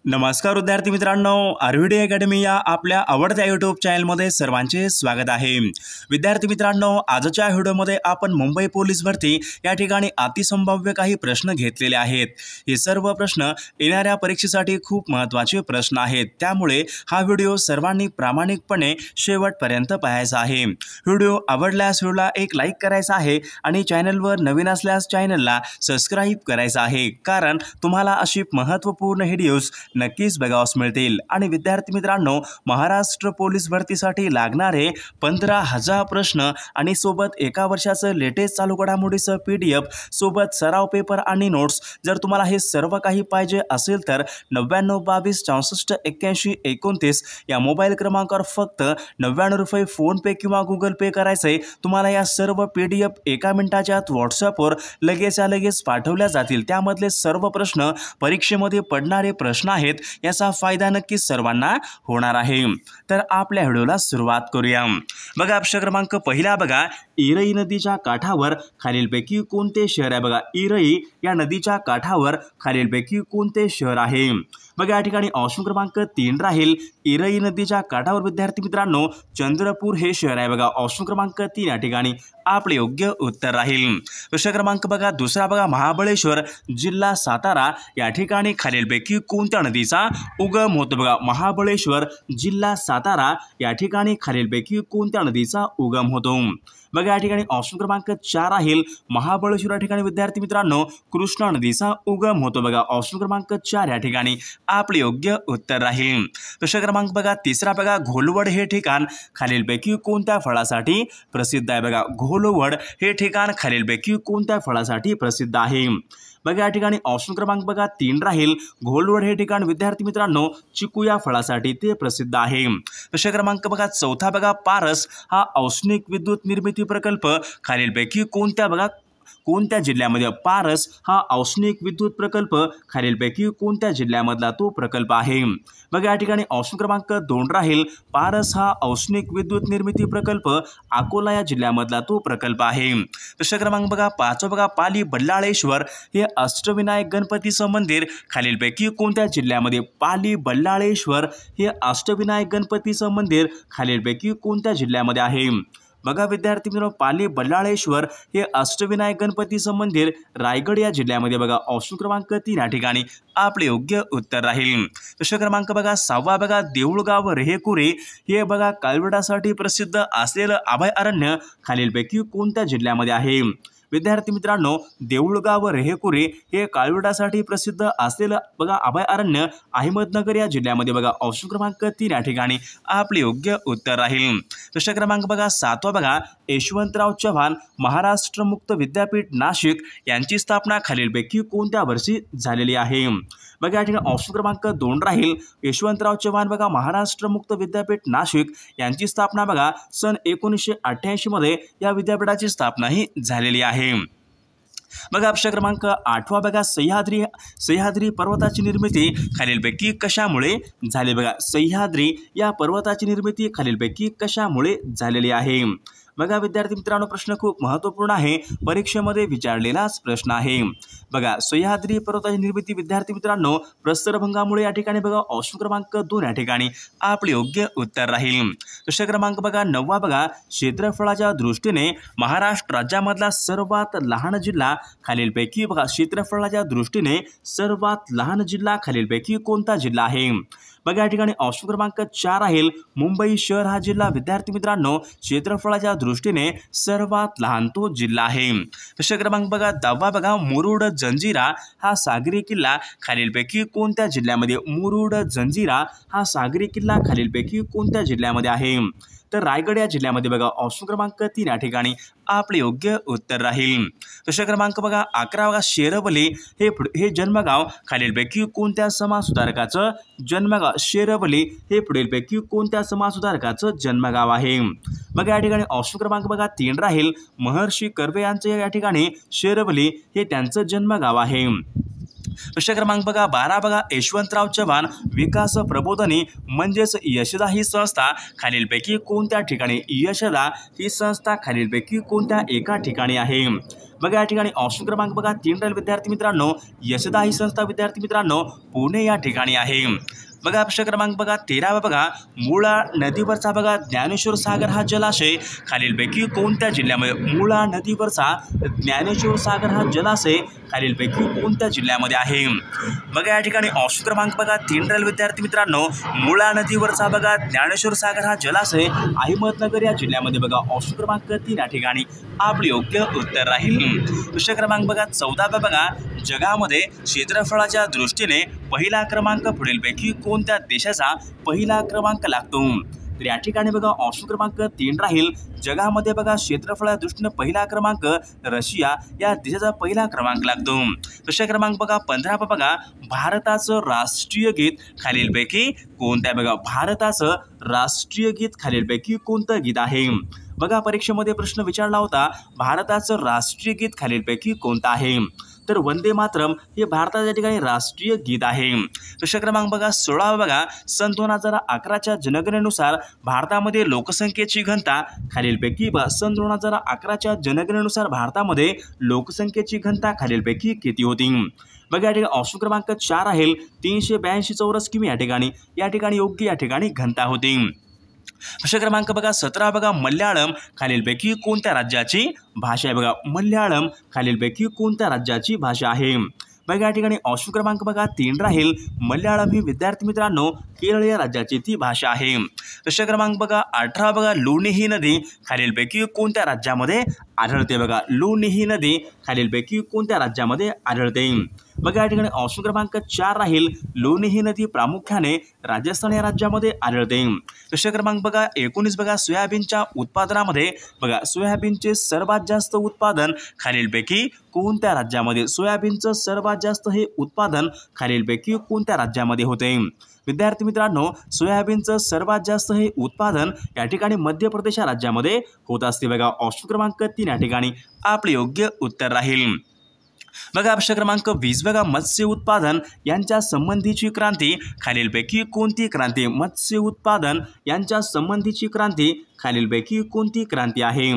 नमस्कार विद्यार्थी मित्रांनो, आरव्हीडी अकॅडमी या आपल्या आवडत्या यूट्यूब चॅनलमध्ये सर्वांचे स्वागत आहे। विद्यार्थी मित्रांनो, आजच्या व्हिडिओमध्ये आपण मुंबई पोलीस भरती या ठिकाणी अतिसंभाव्य काही प्रश्न घेतलेले आहेत। हे सर्व प्रश्न येणाऱ्या परीक्षेसाठी खूप महत्त्वाचे प्रश्न आहेत, त्यामुळे हा व्हिडिओ सर्वांनी प्रामाणिकपणे शेवटपर्यंत पाहायचा आहे। व्हिडिओ आवडल्यास व्हिडिओला एक लाईक करायचा आहे आणि चॅनलवर नवीन असल्यास चॅनलला सबस्क्राइब करायचं आहे, कारण तुम्हाला अशी महत्त्वपूर्ण व्हिडिओज नक्कीच बघावयास मिळतील। आणि विद्यार्थी मित्रांनो, महाराष्ट्र पोलीस भरतीसाठी लागणारे 15,000 प्रश्न आणि सोबत एका वर्षाचं लेटेस्ट चालू घडामोडीचं PDF सोबत सराव पेपर आणि नोट्स, जर तुम्हाला हे सर्व काही पाहिजे असेल तर 9922648129 या मोबाईल क्रमांकावर फक्त 99 रुपये फोन पे किंवा गूगल पे करायचे। तुम्हाला या सर्व PDF एका मिनिटाच्या आत व्हॉट्सअपवर लगेच पाठवल्या जातील। त्यामधले सर्व प्रश्न परीक्षेमध्ये पडणारे प्रश्न आहेत, याचा फायदा नक्कीच सर्वांना होणार आहे। तर आपल्या व्हिडिओला सुरुवात करूया। बघा, प्रश्न क्रमांक पहिला बघा, इरई नदीच्या काठावर खालीलपैकी कोणते शहर आहे? बघा, इरई या नदीच्या काठावर खालीलपैकी कोणते शहर आहे? बघा, या ठिकाणी ऑप्शन क्रमांक 3 राहील। इरई नदीच्या काठावर विद्यार्थी मित्रांनो चंद्रपूर हे शहर आहे। बघा, ऑप्शन क्रमांक 3 या ठिकाणी आपले योग्य उत्तर राहील। प्रश्न क्रमांक बघा दुसरा बघा, महाबळेश्वर जिल्हा सातारा या ठिकाणी खालीलपैकी कोणत्या नदीचा उगम होतो? बघा, महाबळेश्वर जिल्हा सातारा या ठिकाणी खालीलपैकी कोणत्या नदीचा उगम होतो? बघा, या ठिकाणी ऑप्शन क्रमांक 4 राहील। महाबळेश्वर या ठिकाणी विद्यार्थी मित्रांनो कृष्णा नदीचा उगम होतो। बघा, ऑप्शन क्रमांक 4 या ठिकाणी आपले योग्य उत्तर राहील। प्रश्न क्रमांक बघा तिसरा बघा, घोलवड हे ठिकाण खालीलपैकी कोणत्या फळासाठी प्रसिद्ध आहे? बघा, घोलवड हे ठिकाण खालीलपैकी कोणत्या फळासाठी प्रसिद्ध आहे? बघा, या ठिकाणी ऑप्शन क्रमांक बघा 3 राहील। घोलवड हे ठिकाण विद्यार्थी मित्रांनो चिकू या फळासाठी ते प्रसिद्ध आहे। प्रश्न क्रमांक बघा चौथा बघा, पारस हा औष्णिक विद्युत निर्मिती प्रकल्प खालीलपैकी कोणत्या जिल्ह्यामध्ये? पारस हा औष्णिक विद्युत प्रकल्प खालीलपैकी कोणत्या जिल्ह्यामधला तो प्रकल्प आहे? बघा, या ठिकाणी ऑप्शन क्रमांक 2 राहील। पारस हा औष्णिक विद्युत निर्मिती प्रकल्प अकोला या जिल्ह्यामधला तो प्रकल्प आहे। प्रश्न क्रमांक बघा 5 बघा, पाली बल्लाळेश्वर हे अष्टविनायक गणपतीचं मंदिर खालीलपैकी कोणत्या जिल्ह्यामध्ये? पाली बल्लाळेश्वर हे अष्टविनायक गणपतीचं मंदिर खालीलपैकी कोणत्या जिल्ह्यामध्ये आहे? बघा विद्यार्थी मित्रांनो, पाली बल्लाळेश्वर हे अष्टविनायक गणपतीचं मंदिर रायगड या जिल्ह्यामध्ये। बघा, ऑप्शन क्रमांक 3 या ठिकाणी आपले योग्य उत्तर राहील। प्रश्न क्रमांक बघा 6 बघा, देऊळगाव रेहेकुरे हे बघा काळविटासाठी प्रसिद्ध असलेलं अभयारण्य खालीलपैकी कोणत्या जिल्ह्यामध्ये आहे? विद्यार्थी मित्रांनो, देऊळगाव रेहेकुरे हे काळविटासाठी प्रसिद्ध असलेलं बघा अभयारण्य अहमदनगर या जिल्ह्यामध्ये। बघा, ऑप्शन क्रमांक 3 या ठिकाणी आपले योग्य उत्तर राहील। प्रश्न क्रमांक बघा 7 बघा, यशवंतराव चव्हाण महाराष्ट्र मुक्त विद्यापीठ नाशिक यांची स्थापना खालीलपैकी कोणत्या वर्षी झालेली आहे? बघा, या ठिकाणी ऑप्शन क्रमांक 2 राहील। यशवंतराव चव्हाण बघा महाराष्ट्र मुक्त विद्यापीठ नाशिक यांची स्थापना बघा सन 1988 मध्ये या विद्यापीठाची स्थापना ही झालेली आहे। बघा, प्रश्न क्रमांक 8 बघा, सह्याद्री पर्वताची निर्मिती खालीलपैकी कशामुळे झाली? बघा, सह्याद्री या पर्वताची निर्मिती खालीलपैकी कशामुळे झालेली आहे? बघा विद्यार्थी मित्रांनो, प्रश्न खूप महत्त्वपूर्ण आहे, परीक्षेमध्ये विचारलेलाच प्रश्न आहे। बघा, सह्याद्री पर्वताची निर्मिती विद्यार्थी मित्रांनो प्रस्तरभंगामुळे या ठिकाणी बघा ऑप्शन क्रमांक 2 या ठिकाणी आपले योग्य उत्तर राहील। प्रश्न क्रमांक बघा 9 बघा, क्षेत्रफळाच्या दृष्टीने महाराष्ट्र राज्यामधला सर्वात लहान जिल्हा खालीलपैकी बघा क्षेत्रफळाच्या दृष्टीने सर्वात लहान जिल्हा खालीलपैकी कोणता जिल्हा आहे? बघा, या ठिकाणी ऑप्शन क्रमांक 4 राहील। मुंबई शहर हा जिल्हा विद्यार्थी मित्रांनो क्षेत्रफळाच्या दृष्टीने सर्वात लहान तो जिल्हा आहे। प्रश्न क्रमांक बघा 10 बघा, मुरुड जंजिरा हा सागरी किल्ला खालीलपैकी कोणत्या जिल्ह्यामध्ये? मुरुड जंजिरा हा सागरी किल्ला खालीलपैकी कोणत्या जिल्ह्यामध्ये आहे? तर रायगड या जिल्ह्यामध्ये। बघा, ऑप्शन क्रमांक 3 या ठिकाणी आपले योग्य उत्तर राहील। प्रश्न क्रमांक बघा 11 बघा, शेरवली हे जन्मगाव खालीलपैकी कोणत्या समाजसुधारकाचं जन्मगाव? शेरवली हे पुढीलपैकी कोणत्या समाजसुधारकाचं जन्मगाव आहे? बघा, या ठिकाणी ऑप्शन क्रमांक बघा 3 राहील। महर्षी कर्वे यांचं या ठिकाणी शेरवली हे त्यांचं जन्मगाव आहे। प्रश्न क्रमांक बघा 12 बघा यशवंतराव चव्हाण विकास प्रबोधिनी म्हणजेच यशदा ही संस्था खालीलपैकी कोणत्या ठिकाणी, यशदा ही संस्था खालीलपैकी कोणत्या एका ठिकाणी आहे? बघा या ठिकाणी ऑप्शन क्रमांक बघा 3 राहील विद्यार्थी मित्रांनो, यशदा ही संस्था विद्यार्थी मित्रांनो पुणे या ठिकाणी आहे। बघा प्रश्न क्रमांक बघा 13 बघा मुळा नदीवरचा बघा ज्ञानेश्वर सागर हा जलाशय खालीलपैकी कोणत्या जिल्ह्यामध्ये, मुळा नदीवरचा ज्ञानेश्वर सागर हा जलाशय खालीलपैकी कोणत्या जिल्ह्यामध्ये आहे? बघा या ठिकाणी ऑप्शन क्रमांक बघा 3 राहील विद्यार्थी मित्रांनो, मुळा नदीवरचा बघा ज्ञानेश्वर सागर हा जलाशय अहमदनगर या जिल्ह्यामध्ये बघा ऑप्शन क्रमांक 3 या ठिकाणी आपले योग्य उत्तर राहील। प्रश्न क्रमांक बघा 14 बघा जगामध्ये क्षेत्रफळाच्या दृष्टीने पहिला क्रमांक पुढीलपैकी कोणत्या देशाचा पहिला क्रमांक लागतो? तर या ठिकाणी बघा ऑप्शन क्रमांक 3 राहील, जगामध्ये बघा क्षेत्रफळाच्या दृष्टीने पहिला क्रमांक रशिया या देशाचा पहिला क्रमांक लागतो। प्रश्न क्रमांक बघा 15 बघा भारताचं राष्ट्रीय गीत खालीलपैकी कोणत्या, बघा भारताचं राष्ट्रीय गीत खालीलपैकी कोणतं गीत आहे? बघा परीक्षेमध्ये प्रश्न विचारला होता भारताचं राष्ट्रीय गीत खालीलपैकी कोणतं आहे? तर वंदे मातरम हे भारताच्या ठिकाणी राष्ट्रीय गीत आहे। प्रश्न क्रमांक बघा 16 बघा सन 2011च्या जनगणनेनुसार भारतामध्ये लोकसंख्येची घनता खालीलपैकी सन 2011च्या जनगणनेनुसार भारतामध्ये लोकसंख्येची घनता खालीलपैकी किती होती? बघा या ठिकाणी ऑप्शन क्रमांक 4 आहे 382 चौरस किमी या ठिकाणी योग्य या ठिकाणी घनता होती। प्रश्न क्रमांक बघा 17 बघा मल्याळम खालीलपैकी कोणत्या राज्याची भाषा आहे? बघा मल्याळम खालीलपैकी कोणत्या राज्याची भाषा आहे? बघा या ठिकाणी ऑप्शन क्रमांक बघा 3 राहील, मल्याळम ही विद्यार्थी मित्रांनो केरळ या राज्याची ती भाषा आहे। प्रश्न क्रमांक बघा 18 बघा लुनी ही नदी खालीलपैकी कोणत्या राज्यामध्ये आढळते? बघा लुनी ही नदी खालीलपैकी कोणत्या राज्यामध्ये आढळते? बघा या ठिकाणी ऑप्शन क्रमांक 4 राहील, लुनी ही नदी प्रामुख्याने राजस्थान या राज्यामध्ये आढळते। प्रश्न क्रमांक बघा 19 बघा सोयाबीनच्या उत्पादनामध्ये बघा सोयाबीनचे सर्वात जास्त उत्पादन खालीलपैकी कोणत्या राज्यामध्ये, सोयाबीनचं सर्वात जास्त हे उत्पादन खालीलपैकी कोणत्या राज्यामध्ये होते? विद्यार्थी मित्रांनो सोयाबीनचं सर्वात जास्त हे उत्पादन या ठिकाणी मध्य प्रदेश या राज्यामध्ये होत असते। बघा ऑप्शन क्रमांक 3 या ठिकाणी आपले योग्य उत्तर राहील। बघा प्रश्न क्रमांक 20 बघा मत्स्य उत्पादन यांच्या संबंधीची क्रांती खालीलपैकी कोणती क्रांती, मत्स्य उत्पादन यांच्या संबंधीची क्रांती खालीलपैकी कोणती क्रांती आहे?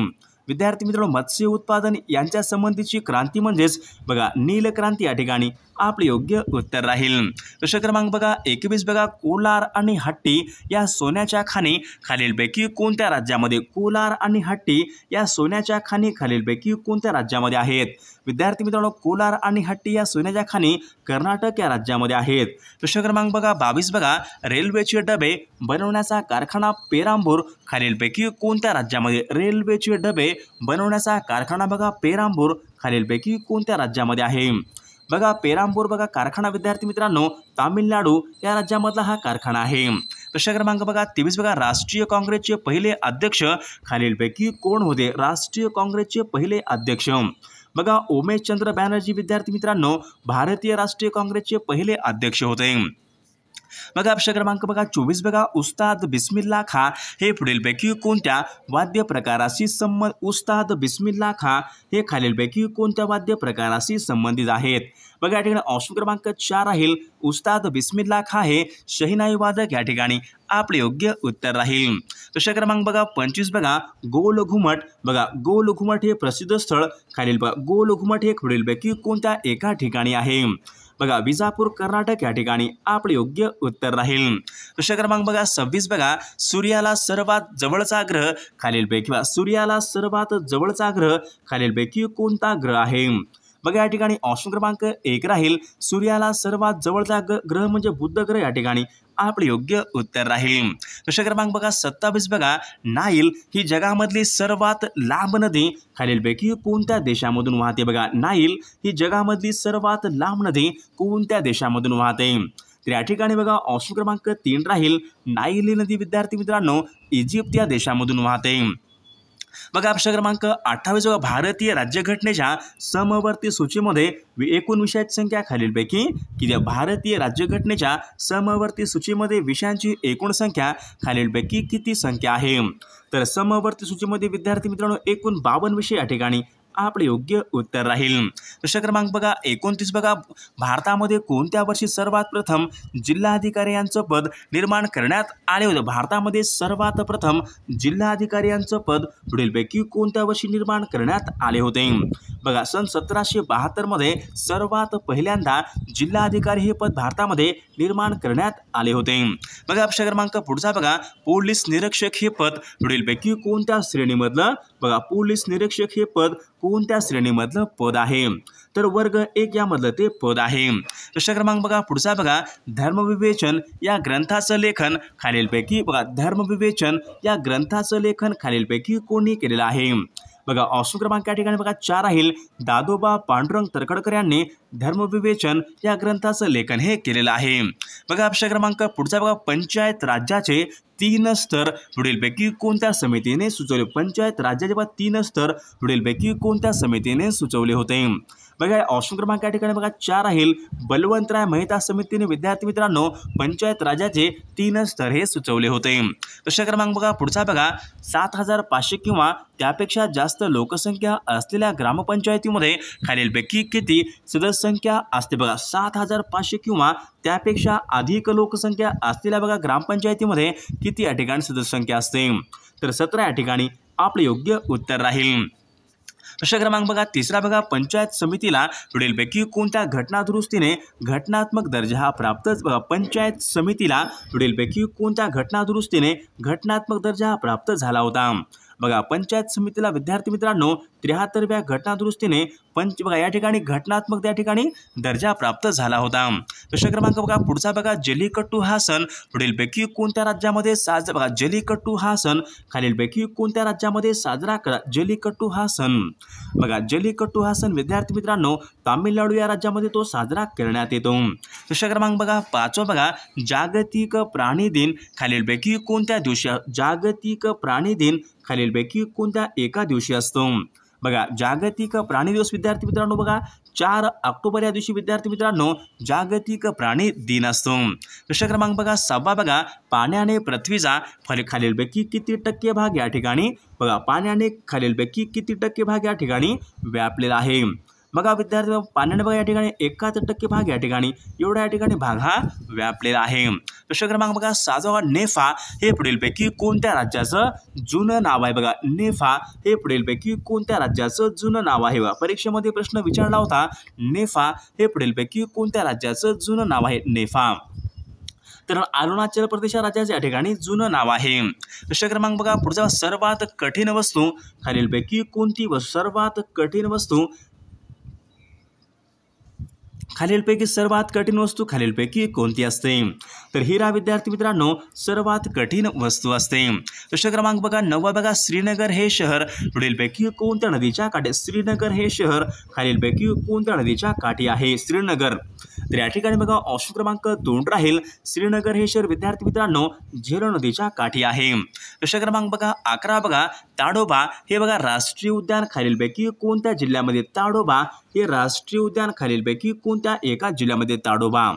विद्यार्थी मित्रांनो मत्स्य उत्पादन यांच्या संबंधीची क्रांती म्हणजेच बघा नील क्रांती या ठिकाणी आपले योग्य उत्तर राहील। प्रश्न क्रमांक बघा 21 बघा कोलार आणि हट्टी या सोन्याच्या खाणी खालीलपैकी कोणत्या राज्यामध्ये, कोलार आणि हट्टी या सोन्याच्या खाणी खालीलपैकी कोणत्या राज्यामध्ये आहेत? विद्यार्थी मित्रांनो कोलार आणि हट्टी या सोन्याच्या खाणी कर्नाटक या राज्यामध्ये आहेत। प्रश्न क्रमांक बघा 22 बघा रेल्वेचे डबे बनवण्याचा कारखाना पेरांबूर खालीलपैकी कोणत्या राज्यामध्ये, रेल्वेचे डबे बनवण्याचा कारखाना बघा पेरांबूर खालीलपैकी कोणत्या राज्यामध्ये आहे? बघा पेरांबूर बघा कारखाना विद्यार्थी मित्रांनो तामिळनाडू या राज्यामधला हा कारखाना आहे। प्रश्न क्रमांक बघा 23 बघा राष्ट्रीय काँग्रेसचे पहिले अध्यक्ष खालीलपैकी कोण होते? राष्ट्रीय काँग्रेसचे पहिले अध्यक्ष बघा उमेशचंद्र बॅनर्जी विद्यार्थी मित्रांनो भारतीय राष्ट्रीय काँग्रेसचे पहिले अध्यक्ष होते। बघा प्रश्न क्रमांक बघा 24 बघा उस्ताद बिस्मिल्ला खां हे पुढीलपैकी कोणत्या वाद्य प्रकाराशी उस्ताद बिस्मिल्ला खां हे खालीलपैकी कोणत्या वाद्य प्रकाराशी संबंधित आहेत? बघा या ठिकाणी ऑप्शन क्रमांक 4 राहील, उस्ताद बिस्मिल्ला खां हे शहीनाई वादक या ठिकाणी आपले योग्य उत्तर राहील। प्रश्न क्रमांक बघा 25 बघा गोल घुमट बघा गोल घुमट हे प्रसिद्ध स्थळ खालील गोल घुमट हे पुढीलपैकी कोणत्या एका ठिकाणी आहे? बघा विजापूर कर्नाटक या ठिकाणी आपले योग्य उत्तर राहील। प्रश्न क्रमांक बघा 26 बघा सूर्याला सर्वात जवळचा ग्रह खालीलपैकी सूर्याला सर्वात जवळचा ग्रह खालीलपैकी कोणता ग्रह आहे? बघा या ठिकाणी ऑप्शन क्रमांक 1 राहील, सूर्याला सर्वात जवळचा ग्रह म्हणजे बुध ग्रह या ठिकाणी आपले योग्य उत्तर राहील। प्रश्न क्रमांक बघा 27 बघा नाईल ही जगामधली सर्वात लांब नदी खालीलपैकी कोणत्या देशामधून वाहते? बघा नाईल ही जगामधली सर्वात लांब नदी कोणत्या देशामधून वाहते? तर या ठिकाणी बघा ऑप्शन क्रमांक 3 राहील, नाईल ही नदी विद्यार्थी मित्रांनो इजिप्त या देशामधून वाहते। बघा प्रश्न क्रमांक 28 बघा भारतीय राज्यघटनेच्या समवर्ती सूचीमध्ये एकूण विषयाची संख्या खालीलपैकी किती? भारतीय राज्यघटनेच्या समवर्ती सूचीमध्ये विषयांची एकूण संख्या खालीलपैकी किती संख्या आहे? तर समवर्ती सूचीमध्ये विद्यार्थी मित्रांनो एकूण 52 विषय या ठिकाणी आपले योग्य उत्तर राहील. प्रश्न क्रमांक बघा 29 बघा, भारतामध्ये कोणत्या वर्षी सर्वात प्रथम जिल्हाधिकारी यांचं पद निर्माण करण्यात आले होते? भारतामध्ये सर्वात प्रथम जिल्हाधिकारी यांचं पद पुढीलपैकी कोणत्या वर्षी निर्माण करण्यात आले होते? बघा सन 1772 मध्ये सर्वात पहिल्यांदा जिल्हाधिकारी हे पद भारतामध्ये निर्माण करण्यात आले होते. बघा प्रश्न क्रमांक पुढचा बघा, पोलीस निरीक्षक हे पद पुढीलपैकी कोणत्या श्रेणीमधलं? बघा पोलीस निरीक्षक हे पद कोणत्या श्रेणीमधलं पद आहे? तर वर्ग 1 यामधलं ते पद आहे. प्रश्न क्रमांक बघा पुढचा बघा, धर्मविवेचन या ग्रंथाचं लेखन खालीलपैकी बघा धर्मविवेचन या ग्रंथाचं लेखन खालीलपैकी कोणी केलेलं आहे? बघा ऑप्शन क्रमांक या ठिकाणी बघा 4 राहील. दादोबा पांडुरंग तर्खडकर यांनी धर्मविवेचन या ग्रंथाचं लेखन हे केलेलं आहे. बघा प्रश्न क्रमांक पुढचा बघा, पंचायत राज्याचे 3 स्तर पुढीलपैकी कोणत्या समितीने सुचवले? पंचायत राज्याचे 3 स्तर पुढीलपैकी कोणत्या समितीने सुचवले होते? बघा ऑप्शन क्रमांक या ठिकाणी बघा 4 राहील. बलवंतराय मेहता समितीने विद्यार्थी मित्रांनो पंचायत राज्याचे 3 स्तर हे सुचवले होते. प्रश्न क्रमांक बघा पुढचा बघा, 7500 किंवा त्यापेक्षा जास्त लोकसंख्या असलेल्या ग्रामपंचायतीमध्ये खालीलपैकी किती सदस्य संख्या असते? बघा 7500 किंवा त्यापेक्षा अधिक लोकसंख्या असलेल्या बघा ग्रामपंचायतीमध्ये किती या ठिकाणी सदस्य संख्या असते? तर 17 या ठिकाणी आपले योग्य उत्तर राहील. प्रश्न क्रमांक बघा तिसरा बघा, पंचायत समितीला पुढीलपैकी कोणत्या घटनादुरुस्तीने घटनात्मक दर्जा हा प्राप्त? बघा पंचायत समितीला पुढीलपैकी कोणत्या घटनादुरुस्तीने घटनात्मक दर्जा प्राप्त झाला होता? बघा पंचायत समितीला विद्यार्थी मित्रांनो 73व्या घटनादुरुस्तीने बघा या ठिकाणी घटनात्मक त्या ठिकाणी दर्जा प्राप्त झाला होता. प्रश्न क्रमांक बघा पुढचा बघा, जल्लीकट्टू हा सण पुढीलपैकी कोणत्या राज्यामध्ये साजरा? बघा जल्लीकट्टू हा सण खालीलपैकी कोणत्या राज्यामध्ये साजरा करा? जल्लीकट्टू हा सण बघा जल्लीकट्टू हा सण विद्यार्थी मित्रांनो तामिळनाडू या राज्यामध्ये तो साजरा करण्यात येतो. प्रश्न क्रमांक बघा 5 बघा, जागतिक प्राणी दिन खालीलपैकी कोणत्या दिवशी? जागतिक प्राणी दिन खालीलपैकी कोणत्या एका दिवशी असतो? बघा जागतिक प्राणी दिवस विद्यार्थी मित्रांनो बघा 4 ऑक्टोबर या दिवशी विद्यार्थी मित्रांनो जागतिक प्राणी दिन असतो. प्रश्न क्रमांक बघा 6 बघा, पाण्याने पृथ्वीचा खालीलपैकी किती टक्के भाग या ठिकाणी? बघा पाण्याने खालीलपैकी किती टक्के भाग या ठिकाणी व्यापलेला आहे? बघा विद्यार्थी पाण्याने बघा या ठिकाणी 71% भाग या ठिकाणी एवढा या ठिकाणी भाग हा व्यापलेला आहे. प्रश्न क्रमांक बघा 7 नेफा हे पुढीलपैकी कोणत्या राज्याचं जुनं नाव आहे? बघा नेफा हे पुढीलपैकी कोणत्या राज्याचं जुनं नाव आहे? बघा परीक्षेमध्ये प्रश्न विचारला होता, नेफा हे पुढीलपैकी कोणत्या राज्याचं जुनं नाव आहे? नेफा तर अरुणाचल प्रदेश राज्याचे या ठिकाणी जुनं नाव आहे. प्रश्न क्रमांक बघा पुढचा, सर्वात कठीण वस्तू खालीलपैकी कोणती वस्तू? सर्वात कठीण वस्तू खालीलपैकी सर्वात कठीण वस्तू खालीलपैकी कोणती असते? तर हिरा विद्यार्थी मित्रांनो सर्वात कठीण वस्तू असते. प्रश्न क्रमांक बघा 9 बघा, श्रीनगर हे शहर पुढीलपैकी कोणत्या नदीच्या काठी? श्रीनगर हे शहर खालीलपैकी कोणत्या नदीच्या काठी आहे? श्रीनगर तर या ठिकाणी बघा ऑप्शन क्रमांक 2 राहील. श्रीनगर हे शहर विद्यार्थी मित्रांनो झेलम नदीच्या काठी आहे. प्रश्न क्रमांक बघा 11 बघा, ताडोबा हे बघा राष्ट्रीय उद्यान खालीलपैकी कोणत्या जिल्ह्यामध्ये? ताडोबा हे राष्ट्रीय उद्यान खालीलपैकी कोणत्या एका जिल्ह्यामध्ये? ताडोबा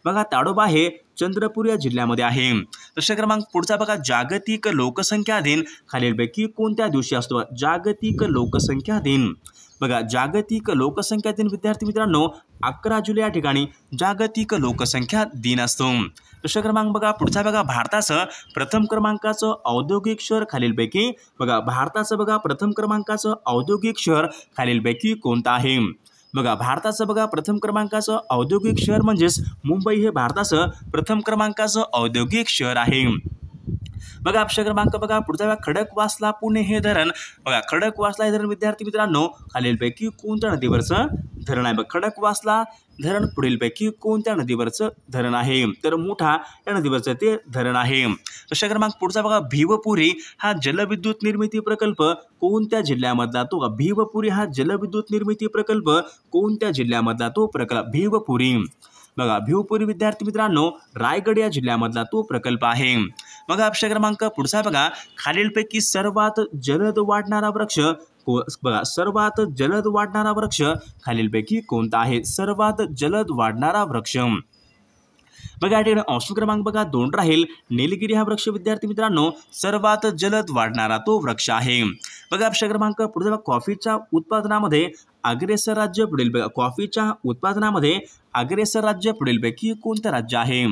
बघा ताडोबा हे चंद्रपूर या जिल्ह्यामध्ये आहे. प्रश्न क्रमांक पुढचा बघा, जागतिक लोकसंख्या दिन खालीलपैकी कोणत्या दिवशी असतो? जागतिक लोकसंख्या दिन बघा जागतिक लोकसंख्या दिन विद्यार्थी मित्रांनो 11 जुलै या ठिकाणी जागतिक लोकसंख्या दिन असतो. प्रश्न क्रमांक बघा पुढचा बघा, भारताचं प्रथम क्रमांकाचं औद्योगिक शहर खालीलपैकी बघा भारताचं बघा प्रथम क्रमांकाचं औद्योगिक शहर खालीलपैकी कोणतं आहे? बघा भारताचं बघा प्रथम क्रमांकाचं औद्योगिक शहर म्हणजेच मुंबई हे भारताचं प्रथम क्रमांकाचं औद्योगिक शहर आहे. बघा प्रश्न क्रमांक बघा पुढचा बघा, खडकवासला पुणे हे धरण बघा खडकवासला हे धरण विद्यार्थी मित्रांनो खालीलपैकी कोणत्या नदीवरचं धरण आहे? बघा खडकवासला धरण पुढीलपैकी कोणत्या नदीवरचं धरण आहे? तर मुठा या नदीवरचं ते धरण आहे. प्रश्न क्रमांक पुढचा बघा, भीवपुरी हा जलविद्युत निर्मिती प्रकल्प कोणत्या जिल्ह्यामधला? तो भीवपुरी हा जलविद्युत निर्मिती प्रकल्प कोणत्या जिल्ह्यामधला? तो प्रकल्प भीवपुरी बघा भीवपुरी विद्यार्थी मित्रांनो रायगड या जिल्ह्यामधला तो प्रकल्प आहे. बघा प्रश्न क्रमांक पुढचा बघा, खालीलपैकी सर्वात जलद वाढणारा वृक्ष बघा सर्वात जलद वाढणारा वृक्ष खालीलपैकी कोणता आहे? सर्वात जलद वाढणारा वृक्ष बघा या ठिकाणी ऑप्शन क्रमांक बघा 2 राहील निलगिरी हा वृक्ष विद्यार्थी मित्रांनो सर्वात जलद वाढणारा तो वृक्ष आहे। बघा ऑप्शन क्रमांक पुढे बघा कॉफीच्या उत्पादनामध्ये अग्रेसर राज्य पुढील बघा कॉफीच्या उत्पादनामध्ये अग्रेसर राज्य पुढीलपैकी कोणतं राज्य आहे।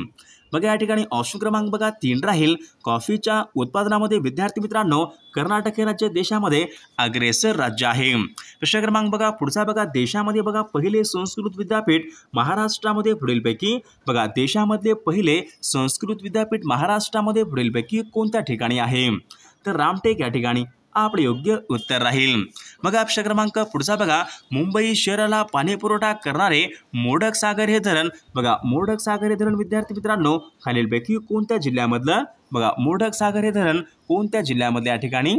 बघा या ठिकाणी ऑप्शन क्रमांक बघा 3 राहील कॉफीच्या उत्पादनामध्ये विद्यार्थी मित्रांनो कर्नाटक हे राज्य देशामध्ये अग्रेसर राज्य आहे। प्रश्न क्रमांक बघा पुढचा बघा देशामध्ये बघा पहिले संस्कृत विद्यापीठ महाराष्ट्रामध्ये पुढीलपैकी बघा देशामधले पहिले संस्कृत विद्यापीठ महाराष्ट्रामध्ये पुढीलपैकी कोणत्या ठिकाणी आहे। तर रामटेक या ठिकाणी आपले योग्य उत्तर राहील। मग ऑप्शन क्रमांक पुढचा बघा मुंबई शहराला पाणी पुरवठा करणारे मोडक सागर हे धरण बघा मोडक सागर हे धरण विद्यार्थी मित्रांनो खालीलपैकी कोणत्या जिल्ह्यामधलं बघा मोडक सागर हे धरण कोणत्या जिल्ह्यामधल्या या ठिकाणी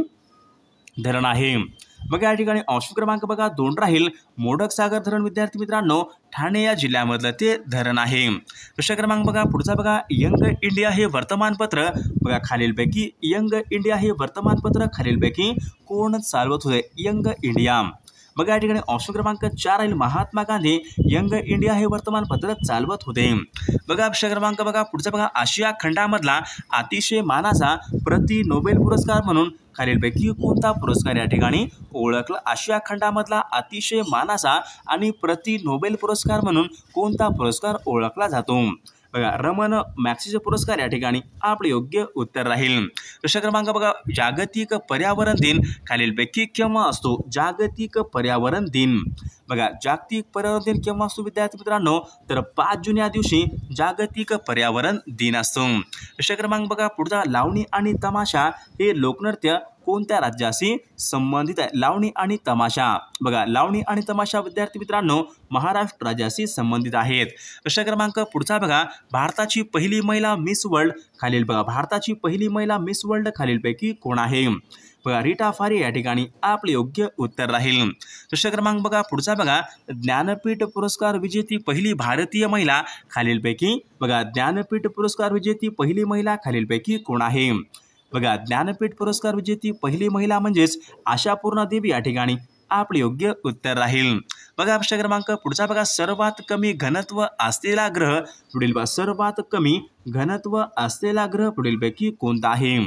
धरण आहे। बघा या ठिकाणी ऑप्शन क्रमांक बघा 2 राहील मोडक सागर धरण विद्यार्थी मित्रांनो ठाणे या जिल्ह्यामधलं ते धरण आहे। प्रश्न क्रमांक बघा पुढचा बघा यंग इंडिया हे वर्तमानपत्र बघा खालीलपैकी यंग इंडिया हे वर्तमानपत्र खालीलपैकी कोण चालवत होते यंग इंडिया। बघा या ठिकाणी ऑप्शन क्रमांक 4 राहील महात्मा गांधी यंग इंडिया हे वर्तमानपत्र चालवत होते। बघा ऑप्शन क्रमांक बघा पुढचा बघा आशिया खंडामधला अतिशय मानाचा प्रति नोबेल पुरस्कार म्हणून खालीलपैकी कोणता पुरस्कार या ठिकाणी ओळखला आशिया खंडामधला अतिशय मानाचा आणि प्रति नोबेल पुरस्कार म्हणून कोणता पुरस्कार ओळखला जातो। बघा रमन मॅक्सिस पुरस्कार या ठिकाणी आपले योग्य उत्तर राहील। प्रश्न क्रमांक बघा जागतिक पर्यावरण दिन खालीलपैकी केव्हा असतो जागतिक पर्यावरण दिन बघा जागतिक पर्यावरण दिन केव्हा असतो विद्यार्थी मित्रांनो तर 5 जून या दिवशी जागतिक पर्यावरण दिन असतो। प्रश्न क्रमांक बघा पुढचा लावणी आणि तमाशा हे लोकनृत्य कोणत्या राज्याशी संबंधित आहे लावणी आणि तमाशा बघा लावणी आणि तमाशा विद्यार्थी मित्रांनो महाराष्ट्र राज्याशी संबंधित आहेत। प्रश्न क्रमांक पुढचा बघा भारताची पहिली महिला मिस वर्ल्ड खालील बघा भारताची पहिली महिला मिस वर्ल्ड खालीलपैकी कोण आहे। बघा रीटा फारे या ठिकाणी आपले योग्य उत्तर राहील। प्रश्न क्रमांक बघा पुढचा बघा ज्ञानपीठ पुरस्कार विजेती पहिली भारतीय महिला खालीलपैकी बघा ज्ञानपीठ पुरस्कार विजेती पहिली महिला खालीलपैकी कोण आहे। बघा ज्ञानपीठ पुरस्कार विजेती पहिली महिला म्हणजेच आशापूर्णा देवी या ठिकाणी आपले योग्य उत्तर राहील। बघा प्रश्न क्रमांक पुढचा बघा सर्वात कमी घनत्व असलेला ग्रह पुढील बघा सर्वात कमी घनत्व असलेला ग्रह पुढीलपैकी कोणता आहे।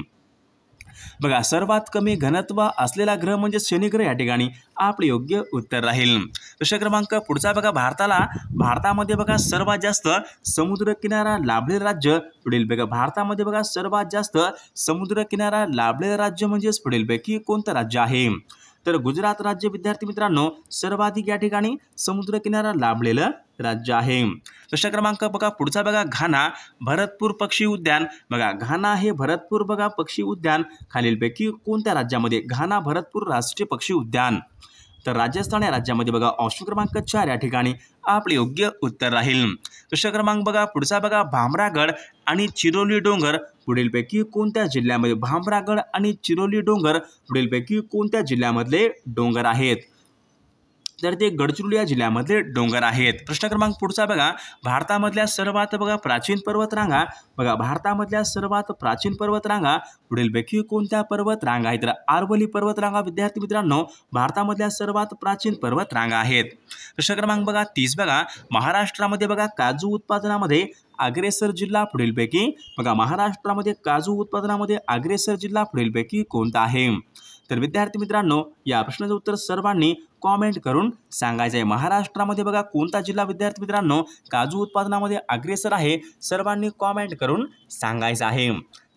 बघा सर्वात कमी घनत्व असलेला ग्रह म्हणजे शनिग्रह या ठिकाणी आपले योग्य उत्तर राहील। प्रश्न क्रमांक पुढचा बघा भारतामध्ये बघा सर्वात जास्त समुद्र किनारा लाभलेलं राज्य पुढीलपैकी भारतामध्ये बघा सर्वात जास्त समुद्र किनारा लाभलेलं राज्य म्हणजेच पुढीलपैकी कोणतं राज्य आहे। तर गुजरात राज्य विद्यार्थी मित्रांनो सर्वाधिक या ठिकाणी समुद्र किनारा लाभलेलं राज्य आहे। प्रश्न क्रमांक बघा पुढचा बघा घाना भरतपूर पक्षी उद्यान बघा घाना हे भरतपूर बघा पक्षी उद्यान खालीलपैकी कोणत्या राज्यामध्ये घाना भरतपूर राष्ट्रीय पक्षी उद्यान तर राजस्थान या राज्यामध्ये बघा ऑप्शन क्रमांक 4 या ठिकाणी आपले योग्य उत्तर राहील। प्रश्न क्रमांक बघा पुढचा बघा भामरागड आणि चिरोली डोंगर पुढीलपैकी कोणत्या जिल्ह्यामध्ये भामरागड आणि चिरोली डोंगर पुढीलपैकी कोणत्या जिल्ह्यामधले डोंगर आहेत तर ते गडचिरोली या जिल्ह्यामधले डोंगर आहेत। प्रश्न क्रमांक पुढचा बघा भारतामधल्या सर्वात बघा प्राचीन पर्वतरांगा बघा भारतामधल्या सर्वात प्राचीन पर्वतरांगा पुढीलपैकी कोणत्या पर्वतरांगा आहेत तर आरवली पर्वतरांगा विद्यार्थी मित्रांनो भारतामधल्या सर्वात प्राचीन पर्वतरांगा आहेत। प्रश्न क्रमांक बघा 30 बघा महाराष्ट्रामध्ये बघा काजू उत्पादनामध्ये अग्रेसर जिल्हा पुढीलपैकी बघा महाराष्ट्रामध्ये काजू उत्पादनामध्ये अग्रेसर जिल्हा पुढीलपैकी कोणता आहे। तर विद्यार्थी मित्रांनो या प्रश्नाचं उत्तर सर्वांनी कॉमेंट करून सांगायचं आहे। महाराष्ट्रामध्ये बघा कोणता जिल्हा विद्यार्थी मित्रांनो काजू उत्पादनामध्ये अग्रेसर आहे सर्वांनी कॉमेंट करून सांगायचं आहे।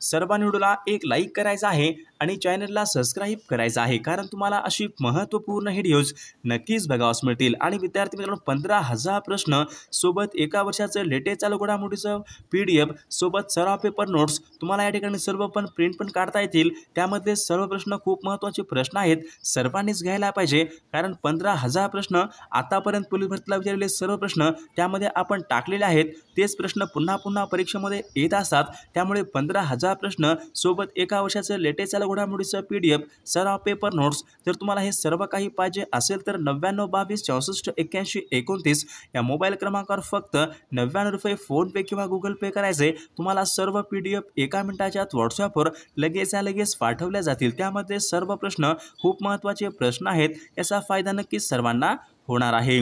सर्वांनी व्हिडिओला एक लाईक करायचा आहे आणि चॅनलला सबस्क्राईब करायचं आहे कारण तुम्हाला अशी महत्त्वपूर्ण व्हिडिओज नक्कीच बघावयास मिळतील। आणि विद्यार्थी मित्रांनो 15,000 प्रश्न सोबत एका वर्षाचं लेटेस्ट चालू घडामोडीचं PDF सोबत सराव पेपर नोट्स तुम्हाला या ठिकाणी सर्व पण प्रिंट पण काढता येतील। त्यामध्ये सर्व प्रश्न खूप महत्त्वाचे प्रश्न आहेत सर्वांनीच घ्यायला पाहिजे कारण 15,000 प्रश्न आतापर्यंत पोलीस भरतीला विचारलेले सर्व प्रश्न त्यामध्ये आपण टाकलेले आहेत तेच प्रश्न पुन्हा पुन्हा परीक्षेमध्ये येत असतात त्यामुळे 15,000 प्रश्न सोबत एका वर्षाचं लेटेस्ट चालू घडामोडीचं PDF सराव पेपर नोट्स जर तुम्हाला हे सर्व काही पाहिजे असेल तर 99 22 64 81 29 या मोबाईल क्रमांकावर फक्त 99 रुपये फोनपे किंवा गुगल पे करायचे तुम्हाला सर्व PDF एका मिनिटाच्या आत व्हॉट्सअपवर लगेच पाठवल्या जातील। त्यामध्ये सर्व प्रश्न खूप महत्त्वाचे प्रश्न आहेत याचा फायदा नक्कीच सर्वांना होणार आहे।